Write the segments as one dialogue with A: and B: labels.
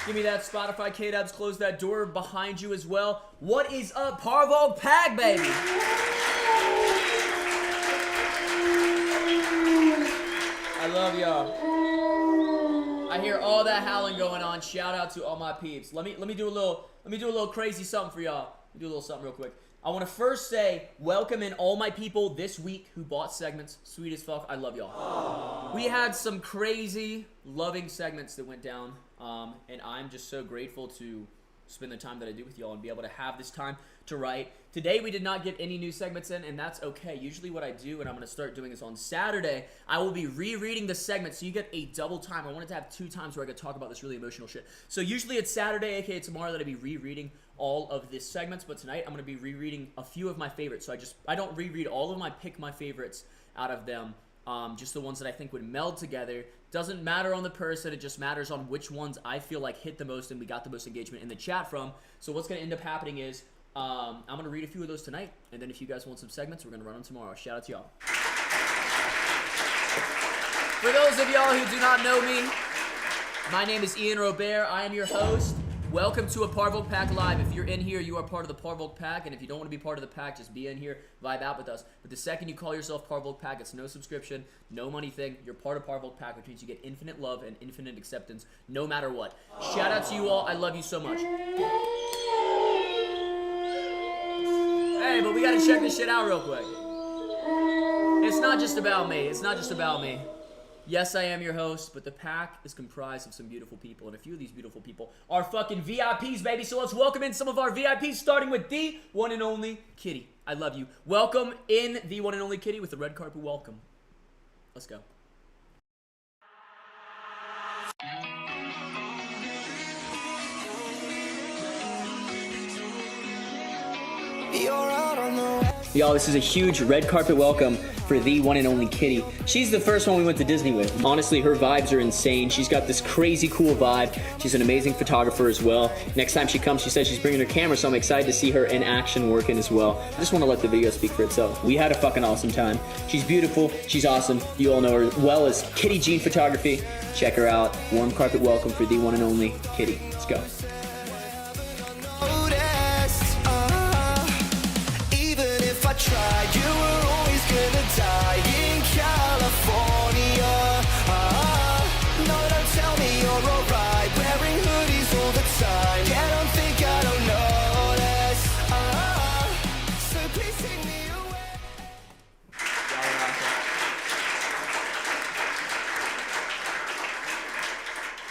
A: Give me that Spotify, K-Dubs. Close that door behind you as well. What is up, Parvo Pag, baby? I love y'all. I hear all that howling going on. Shout out to all my peeps. Let me do a little crazy something for y'all. Let me do a little something real quick. I want to first say welcome in all my people this week who bought segments. Sweet as fuck. I love y'all. We had some crazy, loving segments that went down, and I'm just so grateful to spend the time that I do with y'all and be able to have this time to write. Today we did not get any new segments in, and that's okay. Usually what I do, and I'm going to start doing this on Saturday, I will be rereading the segment, so you get a double time. I wanted to have 2 times where I could talk about this really emotional shit. So usually it's Saturday, aka tomorrow, that I'd be rereading all of these segments, but tonight I'm going to be rereading a few of my favorites. So I don't reread all of them, I pick my favorites out of them. Just the ones that I think would meld together. Doesn't matter on the person, it just matters on which ones I feel like hit the most and we got the most engagement in the chat from. So what's going to end up happening is I'm going to read a few of those tonight, and then if you guys want some segments, we're going to run them tomorrow. Shout out to y'all. For those of y'all who do not know me, my name is Ian Robert. I am your host. Welcome to a Parvolk Pack Live. If you're in here, you are part of the Parvolk Pack, and if you don't want to be part of the pack, just be in here, vibe out with us. But the second you call yourself Parvolk Pack, it's no subscription, no money thing. You're part of Parvolk Pack, which means you get infinite love and infinite acceptance, no matter what. Shout out to you all. I love you so much. Hey, but we gotta check this shit out real quick. It's not just about me. It's not just about me. Yes, I am your host, but the pack is comprised of some beautiful people, and a few of these beautiful people are fucking VIPs, baby. So let's welcome in some of our VIPs, starting with the one and only Kitty. I love you. Welcome in the one and only Kitty with the red carpet welcome. Let's go. Y'all, this is a huge red carpet welcome for the one and only Kitty. She's the first one we went to Disney with. Honestly, her vibes are insane. She's got this crazy cool vibe. She's an amazing photographer as well. Next time she comes, she says she's bringing her camera, so I'm excited to see her in action working as well. I just want to let the video speak for itself. We had a fucking awesome time. She's beautiful. She's awesome. You all know her well as Kitty Jean Photography. Check her out. Warm carpet welcome for the one and only Kitty. Let's go.
B: You were always gonna die in California. No, don't tell me you're alright, wearing hoodies all the time. Yeah, don't think I don't notice. So please take me away.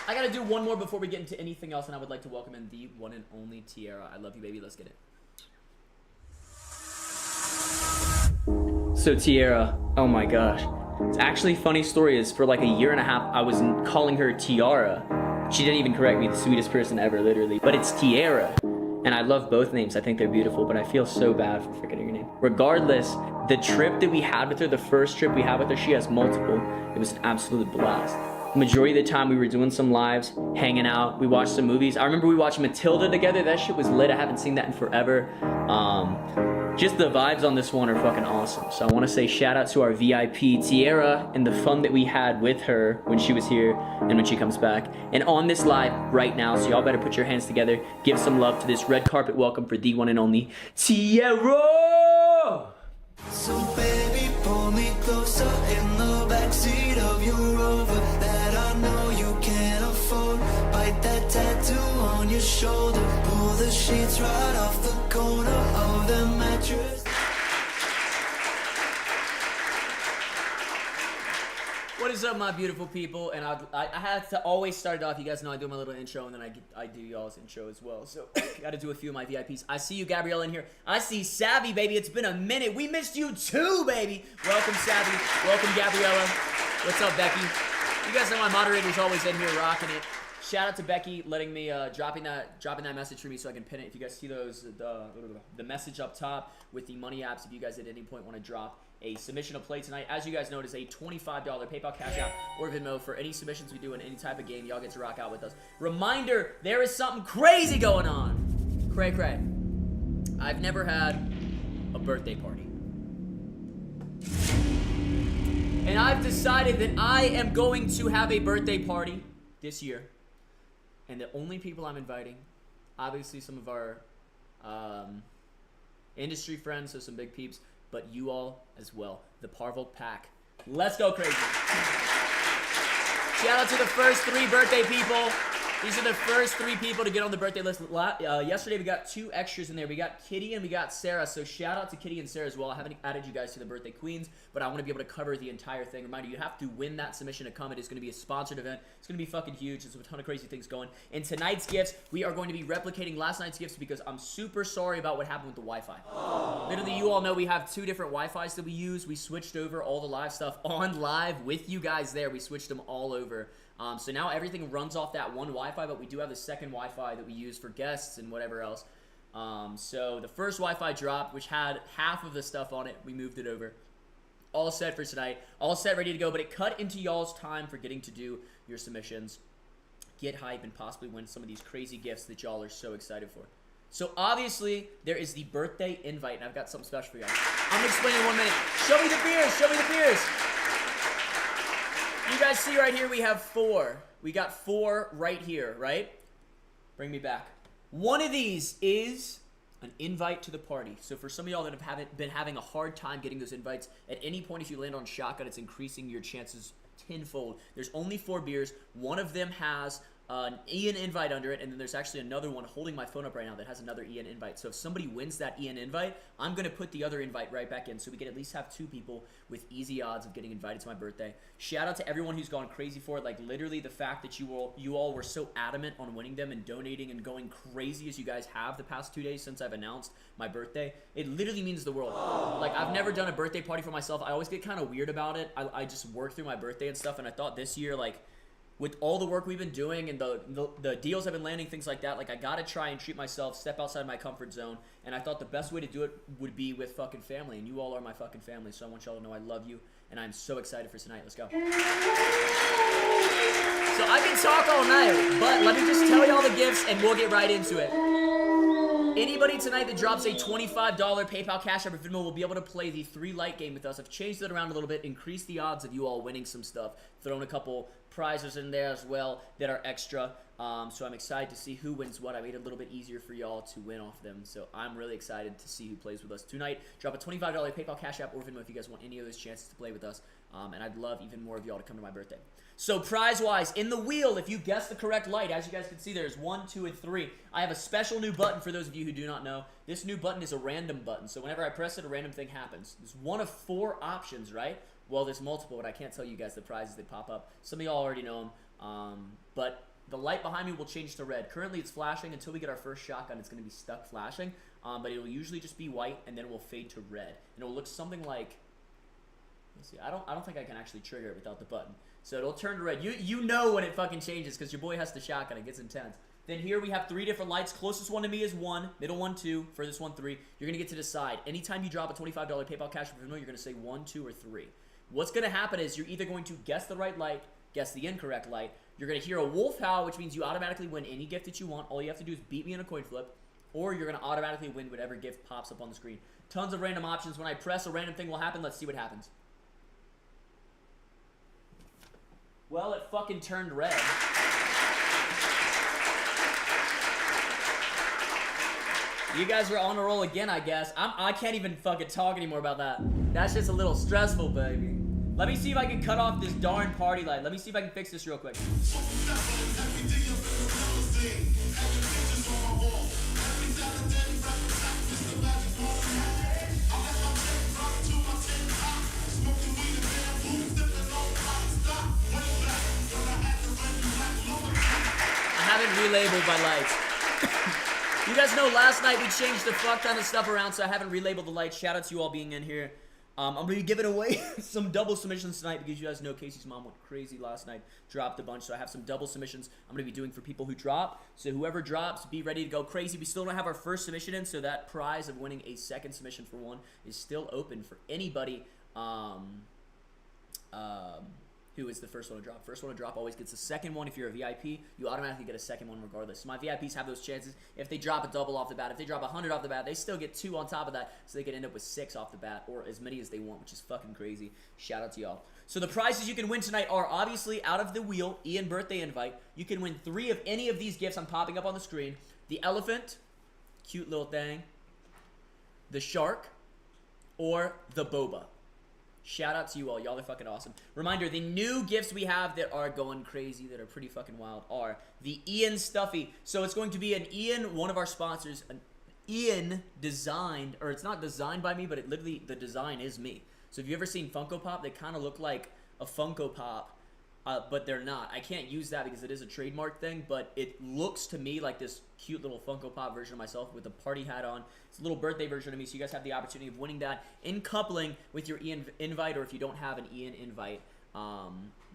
A: I gotta do one more before we get into anything else, and I would like to welcome in the one and only Tiara. I love you, baby. Let's get it. So Tiara, oh my gosh. It's actually a funny story is for like a year and a half, I was calling her Tiara. She didn't even correct me, the sweetest person ever, literally. But it's Tiara. And I love both names, I think they're beautiful, but I feel so bad for forgetting her name. Regardless, the trip that we had with her, the first trip we had with her, she has multiple. It was an absolute blast. The majority of the time we were doing some lives, hanging out, we watched some movies. I remember we watched Matilda together, that shit was lit, I haven't seen that in forever. Just the vibes on this one are fucking awesome. So I want to say shout out to our VIP Tiara and the fun that we had with her when she was here and when she comes back. And on this live right now, so y'all better put your hands together, give some love to this red carpet welcome for the one and only Tiara!
B: So baby, pull me closer in the backseat of your Rover that I know you can't afford. Bite that tattoo on your shoulder, pull the sheets right off the corner of the mattress.
A: What is up, my beautiful people? And I had to always start it off. You guys know I do my little intro, and then I do y'all's intro as well. So got to do a few of my VIPs. I see you, Gabrielle, in here. I see Savvy, baby. It's been a minute. We missed you too, baby. Welcome, Savvy. Welcome, Gabriella. What's up, Becky? You guys know my moderator's always in here rocking it. Shout out to Becky letting me dropping that message for me so I can pin it. If you guys see those the message up top with the money apps, if you guys at any point want to drop a submission of play tonight, as you guys know, it is a $25 PayPal Cash App or Venmo for any submissions we do in any type of game. Y'all get to rock out with us. Reminder: there is something crazy going on. Cray cray. I've never had a birthday party, and I've decided that I am going to have a birthday party this year. And the only people I'm inviting, obviously some of our industry friends, so some big peeps, but you all as well, the Parvolk Pack. Let's go crazy. Shout out to the first 3 birthday people. These are the first 3 people to get on the birthday list. Yesterday we got 2 extras in there. We got Kitty and we got Sarah. So shout out to Kitty and Sarah as well. I haven't added you guys to the birthday queens, but I want to be able to cover the entire thing. Reminder, you have to win that submission to come. It is going to be a sponsored event. It's going to be fucking huge. There's a ton of crazy things going. In tonight's gifts, we are going to be replicating last night's gifts because I'm super sorry about what happened with the Wi-Fi. Literally, you all know we have 2 different Wi-Fis that we use. We switched over all the live stuff on live with you guys there. We switched them all over. So now everything runs off that one Wi-Fi, but we do have the second Wi-Fi that we use for guests and whatever else. So the first Wi-Fi dropped, which had half of the stuff on it. We moved it over. All set for tonight. All set, ready to go, but it cut into y'all's time for getting to do your submissions, get hype, and possibly win some of these crazy gifts that y'all are so excited for. So obviously, there is the birthday invite, and I've got something special for you guys. I'm going to explain in 1 minute. Show me the beers. Show me the beers. You guys see right here we have 4. We got 4 right here, right? Bring me back. One of these is an invite to the party. So for some of y'all that haven't been having a hard time getting those invites, at any point if you land on shotgun, it's increasing your chances tenfold. There's only 4 beers. One of them has an Ian invite under it, and then there's actually another one holding my phone up right now that has another Ian invite. So if somebody wins that Ian invite, I'm going to put the other invite right back in so we can at least have 2 people with easy odds of getting invited to my birthday. Shout out to everyone who's gone crazy for it. Like, literally the fact that you all were so adamant on winning them and donating and going crazy as you guys have the past 2 days since I've announced my birthday, it literally means the world. Like, I've never done a birthday party for myself. I always get kind of weird about it. I just work through my birthday and stuff, and I thought this year, like, with all the work we've been doing and the deals I've been landing, things like that, like, I gotta try and treat myself, step outside my comfort zone, and I thought the best way to do it would be with fucking family, and you all are my fucking family, so I want y'all to know I love you, and I'm so excited for tonight. Let's go. So I can talk all night, but let me just tell y'all the gifts, and we'll get right into it. Anybody tonight that drops a $25 PayPal Cash App or Venmo will be able to play the 3 light game with us. I've changed it around a little bit, increased the odds of you all winning some stuff, thrown a couple prizes in there as well that are extra. So I'm excited to see who wins what. I made it a little bit easier for y'all to win off them. So I'm really excited to see who plays with us tonight. Drop a $25 PayPal Cash App or Venmo if you guys want any of those chances to play with us. And I'd love even more of y'all to come to my birthday. So prize-wise, in the wheel, if you guess the correct light, as you guys can see, there's 1, 2, and 3. I have a special new button for those of you who do not know. This new button is a random button. So whenever I press it, a random thing happens. There's one of 4 options, right? Well, there's multiple, but I can't tell you guys the prizes that pop up. Some of y'all already know them. But the light behind me will change to red. Currently, it's flashing. Until we get our first shotgun, it's going to be stuck flashing. But it will usually just be white, and then it will fade to red. And it will look something like... Let's see. I don't think I can actually trigger it without the button. So it'll turn to red. You know when it fucking changes because your boy has the shotgun. It gets intense. Then here we have 3 different lights. Closest one to me is 1. Middle one, 2. Furthest one, 3. You're going to get to decide. Anytime you drop a $25 PayPal Cash App, you're going to say 1, 2, or 3. What's going to happen is you're either going to guess the right light, guess the incorrect light. You're going to hear a wolf howl, which means you automatically win any gift that you want. All you have to do is beat me in a coin flip. Or you're going to automatically win whatever gift pops up on the screen. Tons of random options. When I press, a random thing will happen. Let's see what happens. Well, it fucking turned red. You guys were on a roll again, I guess. I can't even fucking talk anymore about that. That's just a little stressful, baby. Let me see if I can cut off this darn party light. Let me see if I can fix this real quick. Relabeled my lights. You guys know last night we changed the fuck ton of stuff around, so I haven't relabeled the lights. Shout out to you all being in here. I'm going to be giving away some double submissions tonight because you guys know Casey's mom went crazy last night. Dropped a bunch, so I have some double submissions I'm going to be doing for people who drop. So whoever drops, be ready to go crazy. We still don't have our first submission in, so that prize of winning a second submission for one is still open for anybody who is the first one to drop. First one to drop always gets the second one. If you're a VIP, you automatically get a second one regardless. So my VIPs have those chances. If they drop a double off the bat, if they drop 100 off the bat, they still get 2 on top of that, so they can end up with 6 off the bat, or as many as they want, which is fucking crazy. Shout out to y'all. So the prizes you can win tonight are obviously out of the wheel, Ian birthday invite. You can win 3 of any of these gifts I'm popping up on the screen. The elephant, cute little thing, the shark, or the boba. Shout out to you all. Y'all are fucking awesome. Reminder, the new gifts we have that are going crazy, that are pretty fucking wild, are the Ian Stuffie. So it's going to be an Ian, one of our sponsors, an Ian designed, or it's not designed by me, but it literally, the design is me. So if you've ever seen Funko Pop, they kind of look like a Funko Pop, but they're not. I can't use that because it is a trademark thing, but it looks to me like this cute little Funko Pop version of myself with a party hat on. It's a little birthday version of me, so you guys have the opportunity of winning that in coupling with your Ian invite, or if you don't have an Ian invite,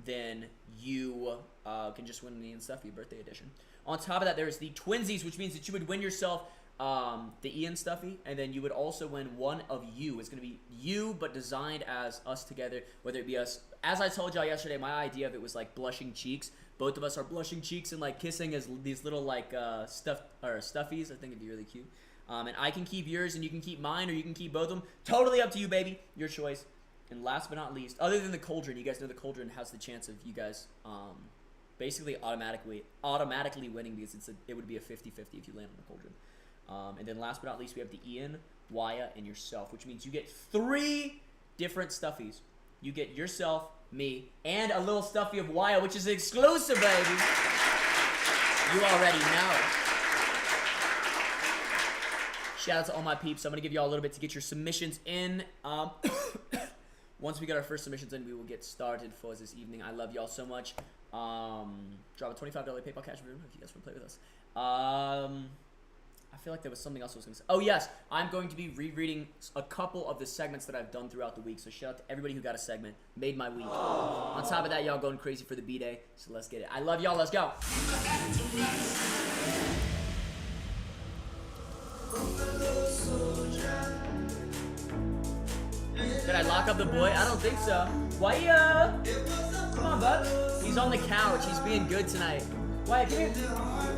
A: then you can just win an Ian Stuffie birthday edition. On top of that, there's the Twinsies, which means that you would win yourself the Ian Stuffie, and then you would also win one of you. It's going to be you, but designed as us together, whether it be us. As I told y'all yesterday, my idea of it was like blushing cheeks. Both of us are blushing cheeks and like kissing as these little like stuffies. I think it'd be really cute. And I can keep yours and you can keep mine, or you can keep both of them. Totally up to you, baby. Your choice. And last but not least, other than the cauldron, you guys know the cauldron has the chance of you guys basically automatically winning because it would be a 50-50 if you land on a cauldron. And then last but not least, we have the Ian, Waya, and yourself, which means you get 3 different Stuffies. You get yourself, me, and a little Stuffie of Waya, which is exclusive, baby. You already know. Shout out to all my peeps. I'm going to give y'all a little bit to get your submissions in. Once we get our first submissions in, we will get started for this evening. I love y'all so much. Drop a $25 PayPal cash room if you guys want to play with us. I feel like there was something else I was going to say. Oh, yes. I'm going to be rereading a couple of the segments that I've done throughout the week. So shout out to everybody who got a segment. Made my week. On top of that, y'all going crazy for the B-Day. So let's get it. I love y'all. Let's go. Did I lock up the boy? I don't think so. Waya! Come on, bud. He's on the couch. He's being good tonight. Waya, come here.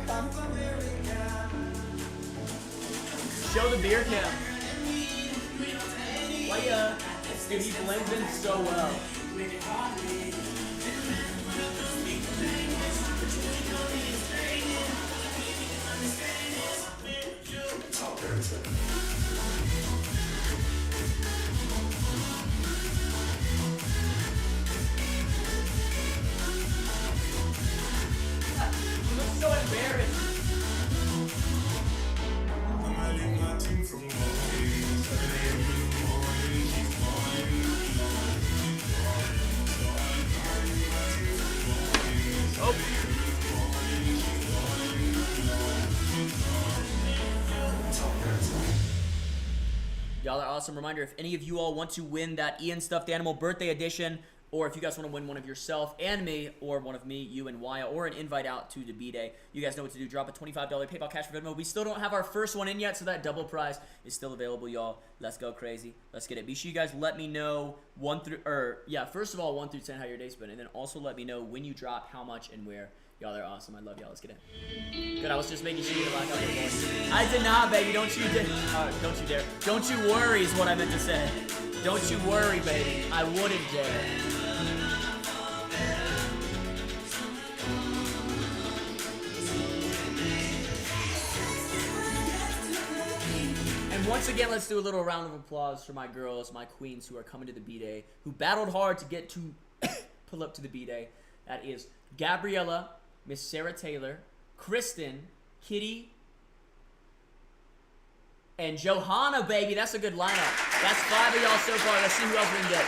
A: Come. Show the beer cam. Waya. Dude, he blends in so well. You look so embarrassed. Oh. Y'all are awesome. Reminder, if any of you all want to win that Ian Stuffed Animal birthday edition, or if you guys want to win one of yourself and me, or one of me, you and Waya, or an invite out to the B-Day, you guys know what to do. Drop a $25 PayPal cash for Venmo. We still don't have our first one in yet, so that double prize is still available, y'all. Let's go crazy. Let's get it. Be sure you guys let me know first of all, 1 through 10 how your day's been, and then also let me know when you drop, how much, and where. Y'all are awesome. I love y'all. Let's get it. Good. I was just making sure you lock out your voice. I did not, baby. Don't you dare. Don't you dare. Don't you worry is what I meant to say. Don't you worry, baby. I wouldn't dare. And once again, let's do a little round of applause for my girls, my queens who are coming to the B-Day, who battled hard to get to pull up to the B-Day. That is Gabriella, Miss Sarah Taylor, Kristen, Kitty, and Johanna, baby. That's a good lineup. That's 5 of y'all so far. Let's see who else we can get.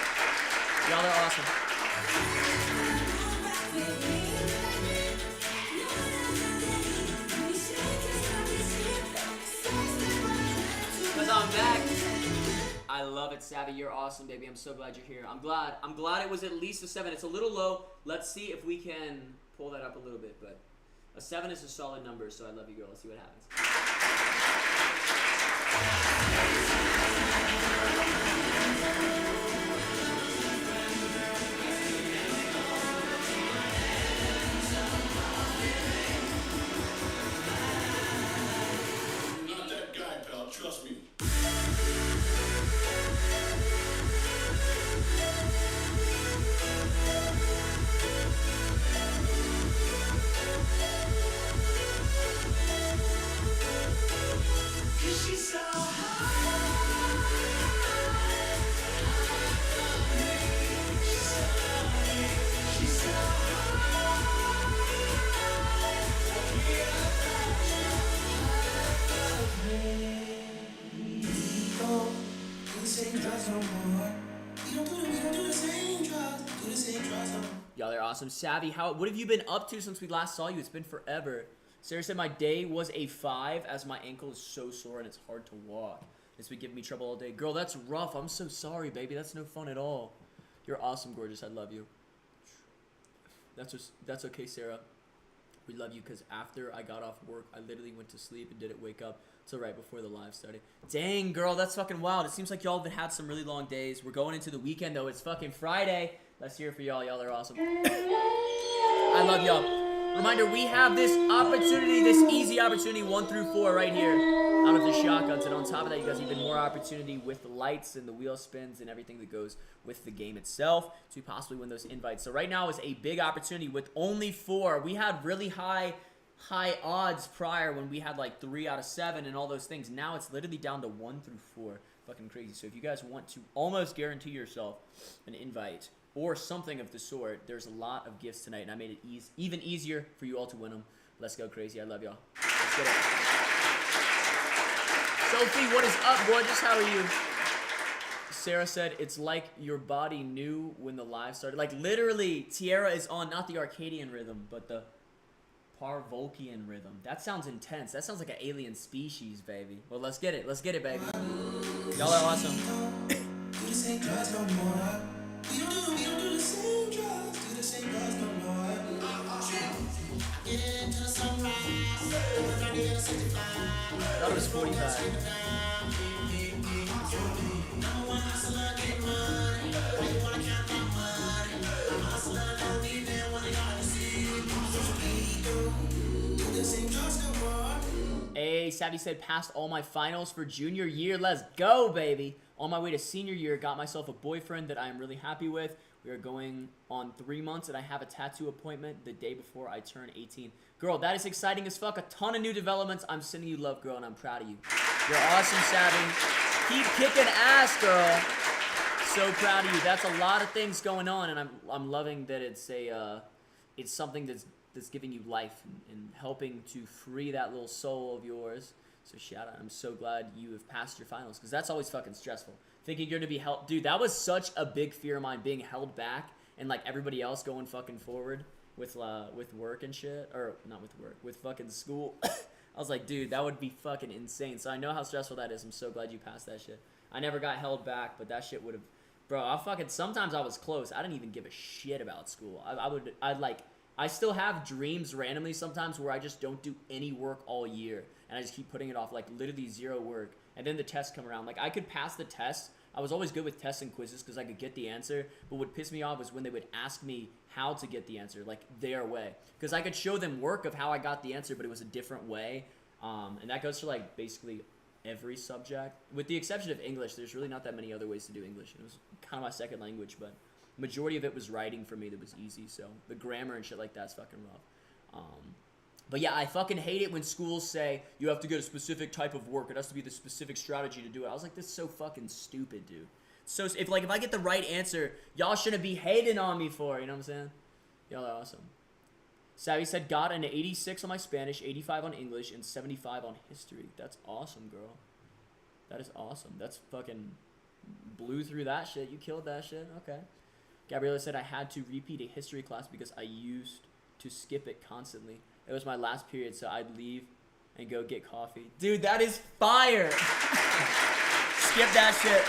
A: Y'all are awesome. Because I'm back. I love it, Savvy. You're awesome, baby. I'm so glad you're here. I'm glad it was at least a 7. It's a little low. Let's see if we can pull that up a little bit, but a 7 is a solid number, so I love you, girl. Let's see what happens.
C: I'm not that guy, pal. Trust me.
A: Y'all are awesome. Savvy, what have you been up to since we last saw you? It's been forever. Sarah said my day was a 5 as my ankle is so sore and it's hard to walk. This would give me trouble all day. Girl, that's rough. I'm so sorry, baby. That's no fun at all. You're awesome, gorgeous. I love you. That's okay, Sarah. We love you because after I got off work, I literally went to sleep and didn't wake up till right before the live started. Dang, girl, that's fucking wild. It seems like y'all have had some really long days. We're going into the weekend, though. It's fucking Friday. Let's hear it for y'all. Y'all are awesome. I love y'all. Reminder, we have this opportunity, this easy opportunity, 1 through 4 right here out of the shotguns. And on top of that, you guys even more opportunity with the lights and the wheel spins and everything that goes with the game itself to possibly win those invites. So right now is a big opportunity with only 4. We had really high odds prior when we had like 3 out of 7 and all those things. Now it's literally down to 1 through 4. Fucking crazy. So if you guys want to almost guarantee yourself an invite or something of the sort, there's a lot of gifts tonight, and I made it even easier for you all to win them. Let's go crazy. I love y'all. Let's get it. Sophie, what is up, gorgeous? How are you? Sarah said, it's like your body knew when the live started. Like, literally, Tierra is on not the Arcadian rhythm, but the Parvolkian rhythm. That sounds intense. That sounds like an alien species, baby. Well, let's get it. Let's get it, baby. Y'all are awesome. Thought it was 45. Hey, Savvy said, passed all my finals for junior year. Let's go, baby. On my way to senior year, got myself a boyfriend that I am really happy with. We are going on 3 months, and I have a tattoo appointment the day before I turn 18. Girl, that is exciting as fuck. A ton of new developments. I'm sending you love, girl, and I'm proud of you. You're awesome, Savvy. Keep kicking ass, girl. So proud of you. That's a lot of things going on, and I'm loving that it's something that's giving you life and helping to free that little soul of yours. So shout out. I'm so glad you have passed your finals, because that's always fucking stressful. Thinking you're going to be held... Dude, that was such a big fear of mine, being held back and, like, everybody else going fucking forward with work and shit. Or, not with work, with fucking school. I was like, dude, that would be fucking insane. So I know how stressful that is. I'm so glad you passed that shit. I never got held back, but that shit would have... Bro, sometimes I was close. I didn't even give a shit about school. I still have dreams randomly sometimes where I just don't do any work all year. And I just keep putting it off, like literally zero work. And then the tests come around. Like, I could pass the test. I was always good with tests and quizzes because I could get the answer. But what pissed me off was when they would ask me how to get the answer, like their way. Because I could show them work of how I got the answer, but it was a different way. And that goes for like basically every subject. With the exception of English, there's really not that many other ways to do English. It was kind of my second language, but majority of it was writing for me that was easy. So the grammar and shit like that's fucking rough. But yeah, I fucking hate it when schools say you have to get a specific type of work. It has to be the specific strategy to do it. I was like, this is so fucking stupid, dude. So if I get the right answer, y'all shouldn't be hating on me for it. You know what I'm saying? Y'all are awesome. Savvy said, got an 86 on my Spanish, 85 on English, and 75 on history. That's awesome, girl. That is awesome. That's fucking blew through that shit. You killed that shit. Okay. Gabriella said, I had to repeat a history class because I used to skip it constantly. It was my last period, so I'd leave and go get coffee. Dude, that is fire. Skip that shit.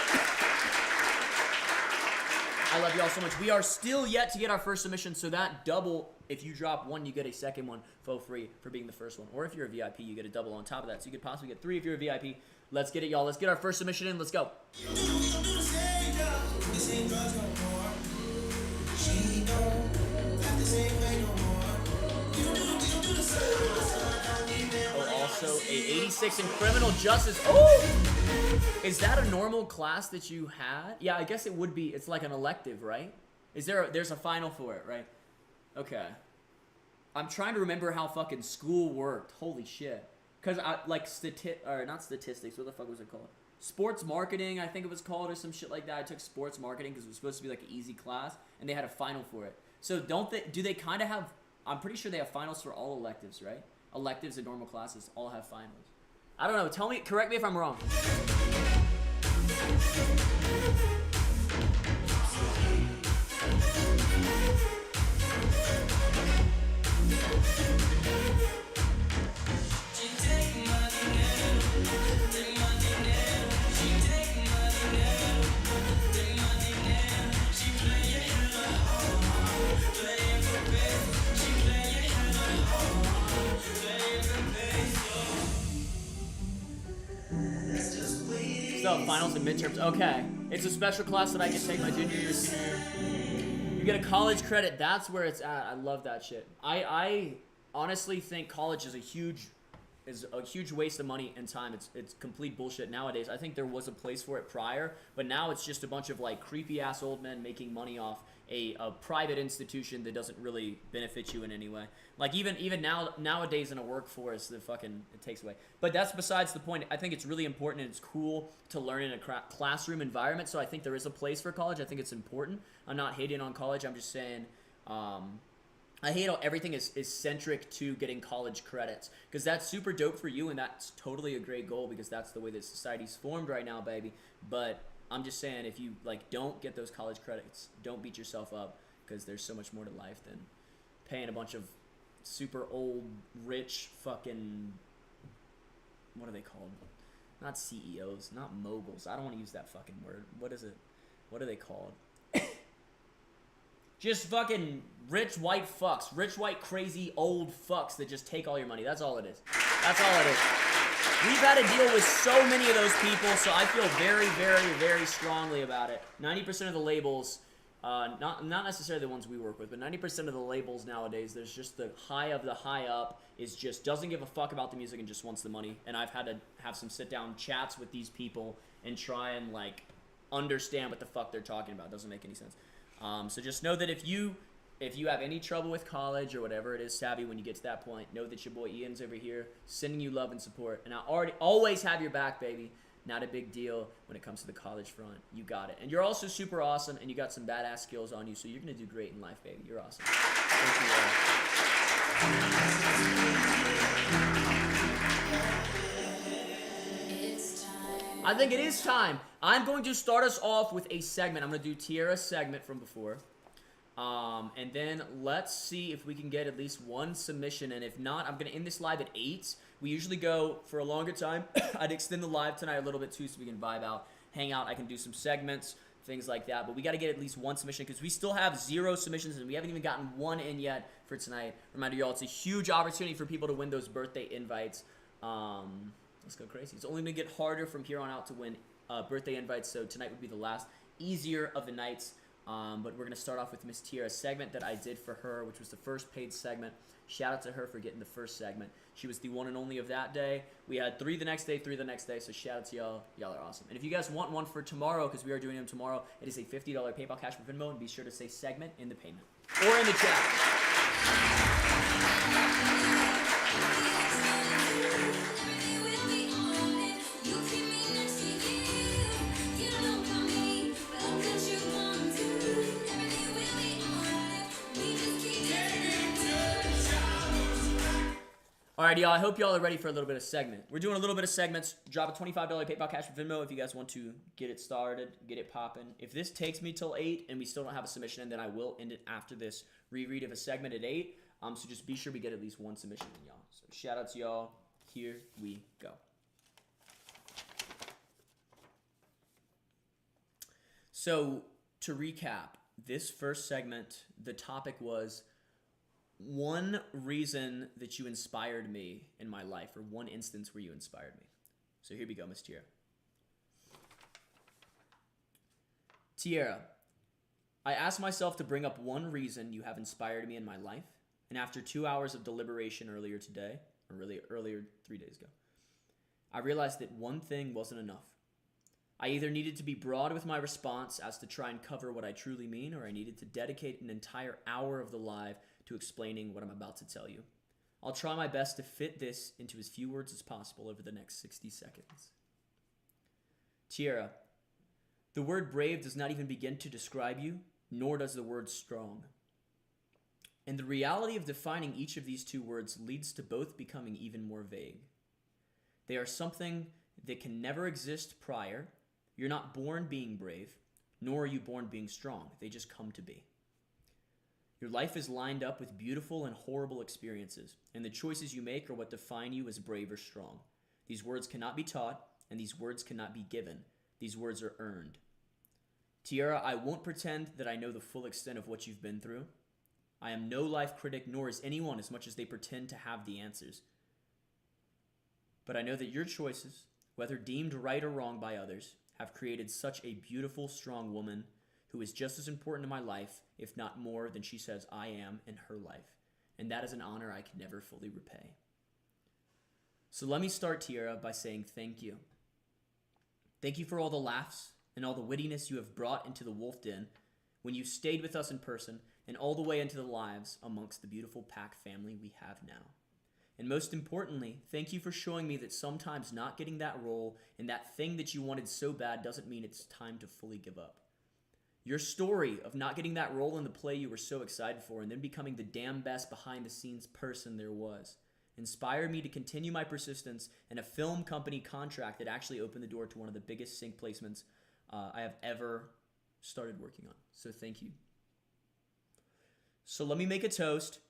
A: I love y'all so much. We are still yet to get our first submission, so that double, if you drop one, you get a second one for free for being the first one. Or if you're a VIP, you get a double on top of that. So you could possibly get 3 if you're a VIP. Let's get it, y'all. Let's get our first submission in. Let's go. Oh, also a 86 in criminal justice. Oh! Is that a normal class that you had? Yeah, I guess it would be. It's like an elective, right? There's a final for it, right? Okay. I'm trying to remember how fucking school worked. Holy shit. Because not statistics. What the fuck was it called? Sports marketing, I think it was called, or some shit like that. I took sports marketing because it was supposed to be like an easy class, and they had a final for it. So do they kind of have, I'm pretty sure they have finals for all electives, right? Electives and normal classes all have finals. I don't know. Correct me if I'm wrong. So, finals and midterms. Okay. It's a special class that I can take my junior year, senior year. You get a college credit. That's where it's at. I love that shit. I honestly think college is a huge waste of money and time. It's complete bullshit nowadays. I think there was a place for it prior, but now it's just a bunch of like creepy ass old men making money off a private institution that doesn't really benefit you in any way. Like even nowadays in a workforce, it takes away. But that's besides the point. I think it's really important and it's cool to learn in a classroom environment. So I think there is a place for college. I think it's important. I'm not hating on college. I'm just saying. I hate how everything is centric to getting college credits, because that's super dope for you and that's totally a great goal because that's the way that society's formed right now, baby. But I'm just saying, if you like don't get those college credits, don't beat yourself up, because there's so much more to life than paying a bunch of super old, rich fucking, what are they called? Not CEOs, not moguls. I don't want to use that fucking word. What is it? What are they called? Just fucking rich white fucks. Rich white crazy old fucks that just take all your money. That's all it is. That's all it is. We've had to deal with so many of those people, so I feel very, very, very strongly about it. 90% of the labels, not necessarily the ones we work with, but 90% of the labels nowadays, there's just the high of the high up is just doesn't give a fuck about the music and just wants the money. And I've had to have some sit-down chats with these people and try and like understand what the fuck they're talking about. It doesn't make any sense. So just know that if you have any trouble with college or whatever it is, Savvy, when you get to that point, know that your boy Ian's over here sending you love and support. And I always have your back, baby. Not a big deal when it comes to the college front. You got it. And you're also super awesome, and you got some badass skills on you, so you're going to do great in life, baby. You're awesome. Thank you all. I think it is time. I'm going to start us off with a segment. I'm going to do Tiara's segment from before. And then let's see if we can get at least one submission. And if not, I'm going to end this live at 8. We usually go for a longer time. I'd extend the live tonight a little bit too so we can vibe out, hang out. I can do some segments, things like that. But we got to get at least one submission because we still have 0 submissions and we haven't even gotten one in yet for tonight. Reminder, y'all, it's a huge opportunity for people to win those birthday invites. Let's go crazy. It's only going to get harder from here on out to win birthday invites, so tonight would be the last easier of the nights. But we're going to start off with Miss Tiara's segment that I did for her, which was the first paid segment. Shout out to her for getting the first segment. She was the one and only of that day. We had 3 the next day, 3 the next day, so shout out to y'all. Y'all are awesome. And if you guys want one for tomorrow, because we are doing them tomorrow, it is a $50 PayPal Cash for Venmo, and be sure to say segment in the payment. Or in the chat. Alright, y'all, I hope y'all are ready for a little bit of segment. We're doing a little bit of segments. Drop a $25 PayPal Cash for Venmo if you guys want to get it started, get it popping. If this takes me till 8 and we still don't have a submission in, then I will end it after this reread of a segment at 8. So just be sure we get at least one submission in, y'all. So shout out to y'all. Here we go. So to recap, this first segment, the topic was one reason that you inspired me in my life, or one instance where you inspired me. So here we go, Miss Tiara. Tiara, I asked myself to bring up one reason you have inspired me in my life, and after 2 hours of deliberation earlier today, or really earlier 3 days ago, I realized that one thing wasn't enough. I either needed to be broad with my response as to try and cover what I truly mean, or I needed to dedicate an entire hour of the live to explaining what I'm about to tell you. I'll try my best to fit this into as few words as possible over the next 60 seconds. Tiara, the word brave does not even begin to describe you, nor does the word strong. And the reality of defining each of these 2 words leads to both becoming even more vague. They are something that can never exist prior. You're not born being brave, nor are you born being strong. They just come to be. Your life is lined up with beautiful and horrible experiences, and the choices you make are what define you as brave or strong. These words cannot be taught, and these words cannot be given. These words are earned. Tiara, I won't pretend that I know the full extent of what you've been through. I am no life critic, nor is anyone, as much as they pretend to have the answers. But I know that your choices, whether deemed right or wrong by others, have created such a beautiful, strong woman who is just as important in my life, if not more, than she says I am in her life. and that is an honor I can never fully repay. So let me start, Tiara, by saying thank you. Thank you for all the laughs and all the wittiness you have brought into the Wolf Den when you stayed with us in person and all the way into the lives amongst the beautiful pack family we have now. And most importantly, thank you for showing me that sometimes not getting that role and that thing that you wanted so bad doesn't mean it's time to fully give up. Your story of not getting that role in the play you were so excited for and then becoming the damn best behind-the-scenes person there was inspired me to continue my persistence in a film company contract that actually opened the door to one of the biggest sync placements I have ever started working on. So thank you. So let me make a toast,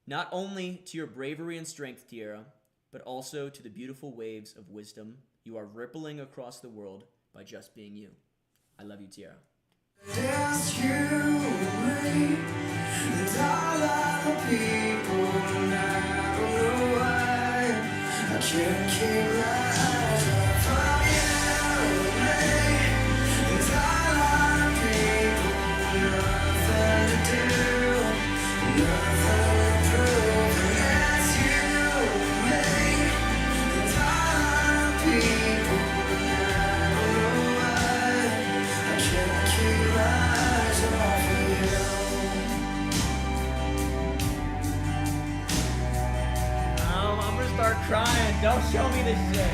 A: not only to your bravery and strength, Tiara, but also to the beautiful waves of wisdom you are rippling across the world by just being you. I love you, Tiara.
B: Just you and me, and all other people, and I don't know why I can't keep my eyes off of you and me, and all other people, nothing to do, nothing to prove, and that's you and me, and all other people, and I don't know why I can't keep my eyes off of you.
A: I'm gonna start crying. Don't show me this shit.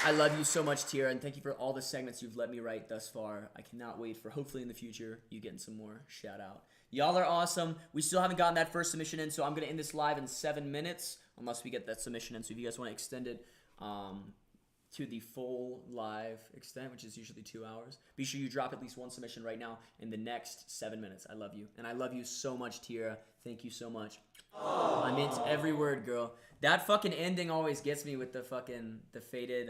A: I love you so much, Tiara, and thank you for all the segments you've let me write thus far. I cannot wait for hopefully in the future you getting some more shout out. Y'all are awesome. We still haven't gotten that first submission in, so I'm gonna end this live in 7 minutes unless we get that submission in. So if you guys want to extend it to the full live extent, which is usually 2 hours, be sure you drop at least one submission right now in the next 7 minutes. I love you, and I love you so much, Tiara. Thank you so much. I meant every word, girl. That fucking ending always gets me with the faded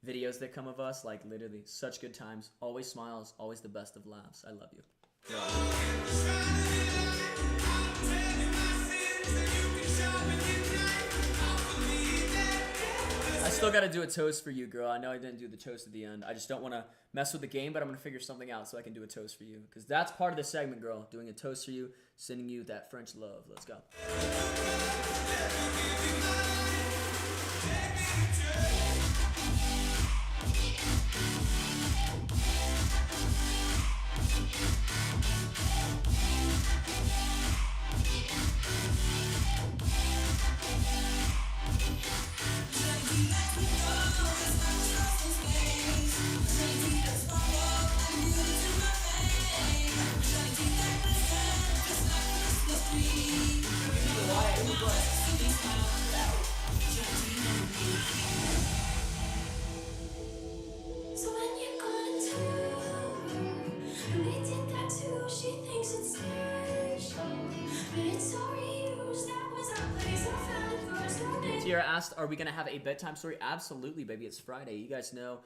A: videos that come of us. Like, literally, such good times. Always smiles, always the best of laughs. I love you. I still got to do a toast for you, girl. I know I didn't do the toast at the end. I just don't want to mess with the game, but I'm going to figure something out so I can do a toast for you. Because that's part of the segment, girl. Doing a toast for you, sending you that French love. Let's go.
D: So when you're gonna tell her we did that too, she thinks it's special, but it's already used. That was our place. I found it first. No name.
A: Tiara asked, are we going to have a bedtime story? Absolutely, baby. It's Friday. You guys know.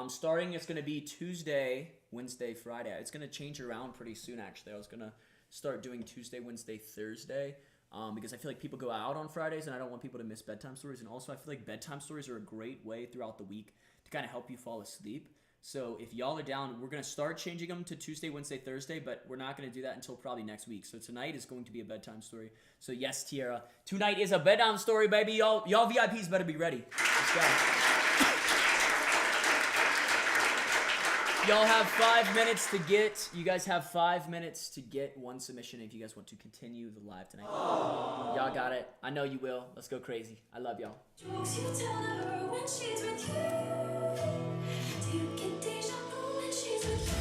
A: Starting, it's going to be Tuesday, Wednesday, Friday. It's going to change around pretty soon, actually. I was going to start doing Tuesday, Wednesday, Thursday. Because I feel like people go out on Fridays, and I don't want people to miss bedtime stories. And also, I feel like bedtime stories are a great way throughout the week to kind of help you fall asleep. So if y'all are down, we're going to start changing them to Tuesday, Wednesday, Thursday, but we're not going to do that until probably next week. So tonight is going to be a bedtime story. So yes, Tiara, tonight is a bedtime story, baby. Y'all VIPs better be ready. Let's go. Y'all have 5 minutes to get, you guys have 5 minutes to get one submission if you guys want to continue the live tonight. Y'all got it. I know you will. Let's go crazy. I love y'all.
D: Jokes you tell her when she's with you. Do you get deja vu when she's with you?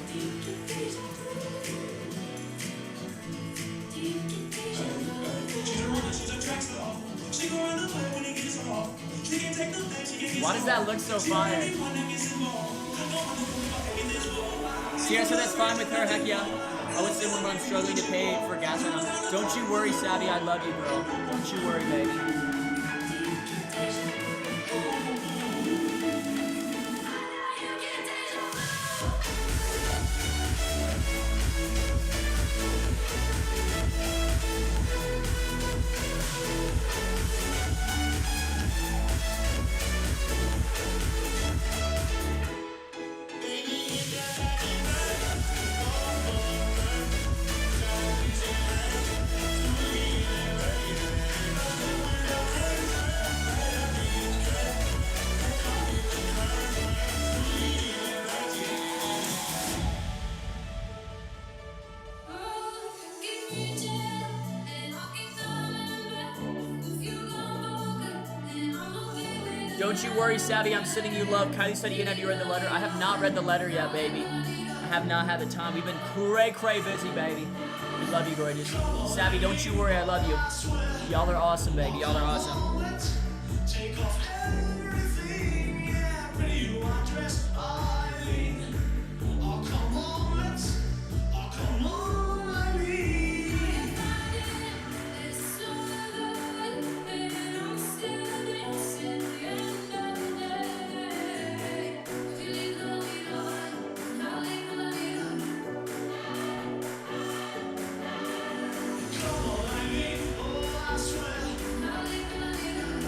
D: Do you get deja vu? Do you get deja vu?
C: She's a runner, she's a track star. She gon' run away when it gets hard. She can take the back, she can get
A: Why does that look so fire?
C: anyone that gets involved. I don't wanna go back in this world.
A: Sierra said that's fine with her. Heck yeah. I would say when I'm struggling to pay for gas right now. Don't you worry, Savvy. I love you, girl. Don't you worry, baby.
D: Do you get deja vu? I know you get deja vu.
A: Don't you worry, Savvy. I'm sending you love. Kylie said, Ian, have you read the letter? I have not read the letter yet, baby. I have not had the time. We've been cray busy, baby. We love you, gorgeous. Savvy, don't you worry. I love you. Y'all are awesome, baby. Y'all are awesome.
C: Take off everything, yeah, pretty you are dressed, Eileen. Oh, come on, Eileen.
D: It's so good, and I'm still dancing another day. Feeling the lead on, calling the lead on.
C: Come on, Eileen, oh, I swear.
D: Calling the lead on.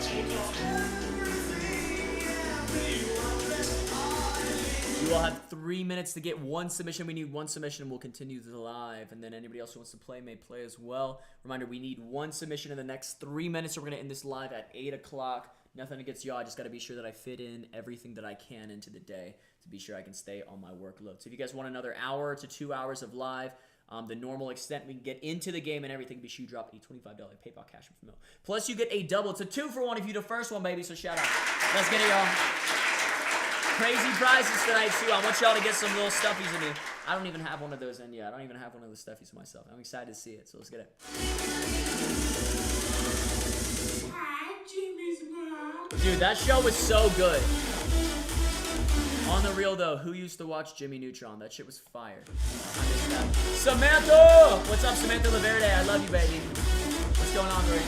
C: Take off everything, yeah, pretty you are dressed, Eileen.
A: You all have 3 minutes to get one submission. We need one submission and we'll continue the live. And then anybody else who wants to play may play as well. Reminder, we need one submission in the next 3 minutes. So we're going to end this live at 8 o'clock. Nothing against y'all. I just got to be sure that I fit in everything that I can into the day to be sure I can stay on my workload. So if you guys want another hour to 2 hours of live, the normal extent we can get into the game and everything, be sure you drop a $25 PayPal cash from Mill. Plus you get a double. It's a 2-for-1 if you the first one, baby. So shout out. Let's get it, y'all. Crazy prizes tonight, too. I want y'all to get some little stuffies in me. I don't even have one of those in yet. I don't even have one of those stuffies myself. I'm excited to see it, so let's get it.
C: Hi, Jimmy's mom.
A: Dude, that show was so good. On the real, though, who used to watch Jimmy Neutron? That shit was fire. I missed that. Samantha! What's up, Samantha Laverde? I love you, baby. What's going on, Green?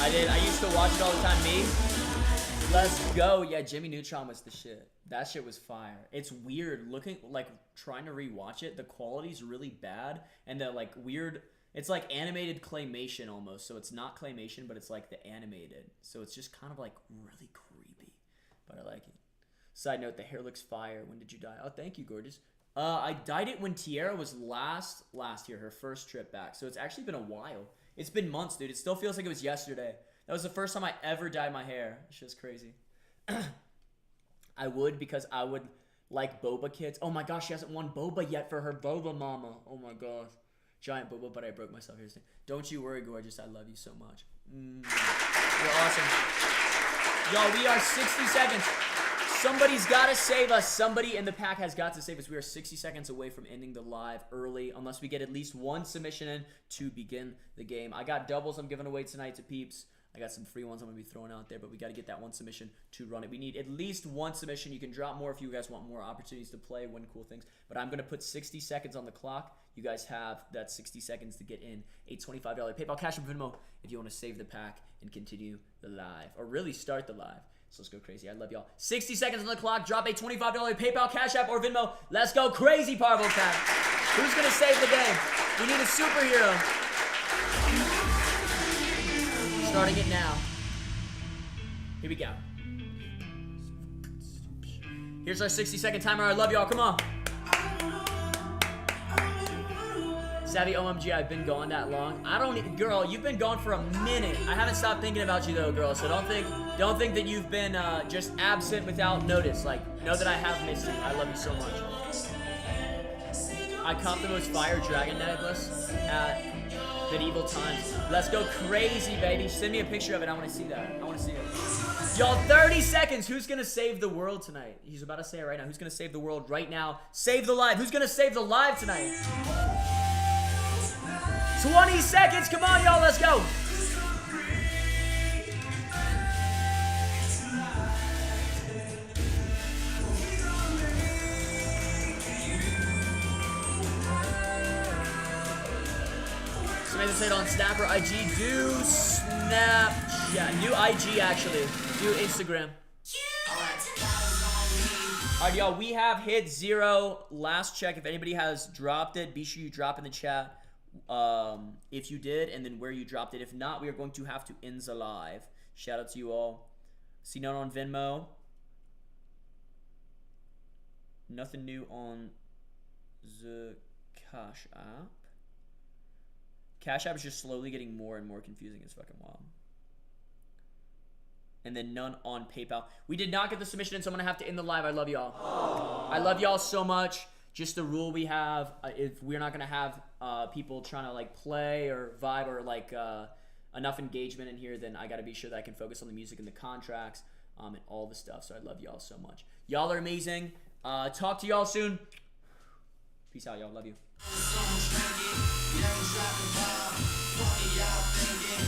A: I did. I used to watch it all the time. Me? Let's go. Yeah, Jimmy Neutron was the shit. That shit was fire. It's weird looking, like, trying to rewatch it. The quality's really bad. And the, like, weird, it's like animated claymation almost. So it's not claymation, but it's like the animated. So it's just kind of, like, really creepy. But I like it. Side note, the hair looks fire. When did you die? Oh, thank you, gorgeous. I dyed it when Tiara was last year, her first trip back. So it's actually been a while. It's been months, dude. It still feels like it was yesterday. That was the first time I ever dyed my hair. It's just crazy. I would, because I would like boba kits. Oh my gosh, she hasn't won boba yet for her boba mama. Oh my gosh. Giant boba, but I broke myself here. Don't you worry, gorgeous. I love you so much. You're awesome. Y'all, we are 60 seconds. Somebody's got to save us. Somebody in the pack has got to save us. We are 60 seconds away from ending the live early, unless we get at least one submission in to begin the game. I got doubles I'm giving away tonight to peeps. I got some free ones I'm going to be throwing out there, but we got to get that one submission to run it. We need at least one submission. You can drop more if you guys want more opportunities to play, win cool things. But I'm going to put 60 seconds on the clock. You guys have that 60 seconds to get in a $25 PayPal Cash App Venmo if you want to save the pack and continue the live, or really start the live. So let's go crazy. I love y'all. 60 seconds on the clock. Drop a $25 PayPal, Cash App, or Venmo. Let's go crazy, Parvo Cat. Who's going to save the game? We need a superhero. Starting it now. Here we go. Here's our 60-second timer. I love y'all. Come on. Savvy OMG, I've been gone that long. Girl, you've been gone for a minute. I haven't stopped thinking about you though, girl. So don't think that you've been just absent without notice. Like, know that I have missed you. I love you so much. I caught the most fire dragon necklace at medieval times. Let's go crazy, baby. Send me a picture of it. I want to see that. I want to see it. Y'all, 30 seconds. Who's going to save the world tonight? He's about to say it right now. Who's going to save the world right now? Save the live. Who's going to save the live tonight? 20 seconds. Come on, y'all. Let's go. Samantha said on Snap or IG. Do Snapchat. Do IG, actually. Do Instagram. Alright, y'all. We have hit 0. Last check. If anybody has dropped it, be sure you drop in the chat. If you did, and then where you dropped it. If not, we are going to have to end the live. Shout out to you all. See note on Venmo. Nothing new on the Cash App. Cash App is just slowly getting more and more confusing. It's fucking wild. and then none on PayPal. We did not get the submission in, so I'm going to have to end the live. I love y'all. I love y'all so much. Just the rule we have, if we're not going to have people trying to like play or vibe or like enough engagement in here, then I got to be sure that I can focus on the music and the contracts and all the stuff. So I love y'all so much. Y'all are amazing. Talk to y'all soon. Peace out, y'all. Love you.
C: Young dropping bomb, funny y'all thinking.